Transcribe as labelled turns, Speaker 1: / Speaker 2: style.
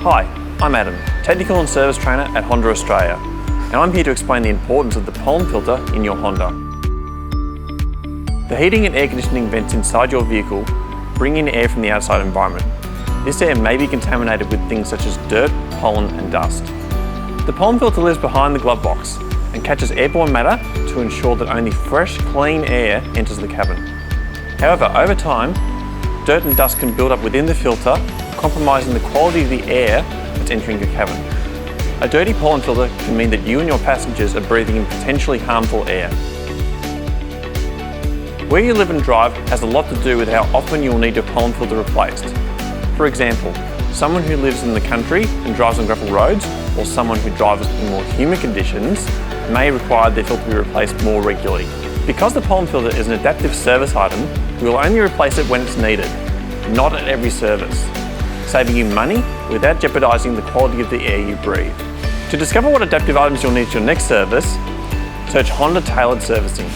Speaker 1: Hi, I'm Adam, Technical and Service Trainer at Honda Australia, and I'm here to explain the importance of the pollen filter in your Honda. The heating and air conditioning vents inside your vehicle bring in air from the outside environment. This air may be contaminated with things such as dirt, pollen and dust. The pollen filter lives behind the glove box and catches airborne matter to ensure that only fresh, clean air enters the cabin. However, over time, dirt and dust can build up within the filter, compromising the quality of the air that's entering your cabin. A dirty pollen filter can mean that you and your passengers are breathing in potentially harmful air. Where you live and drive has a lot to do with how often you will need your pollen filter replaced. For example, someone who lives in the country and drives on gravel roads, or someone who drives in more humid conditions, may require their filter to be replaced more regularly. Because the pollen filter is an adaptive service item, we will only replace it when it's needed, not at every service, saving you money without jeopardising the quality of the air you breathe. To discover what adaptive items you'll need for your next service, search Honda Tailored Servicing.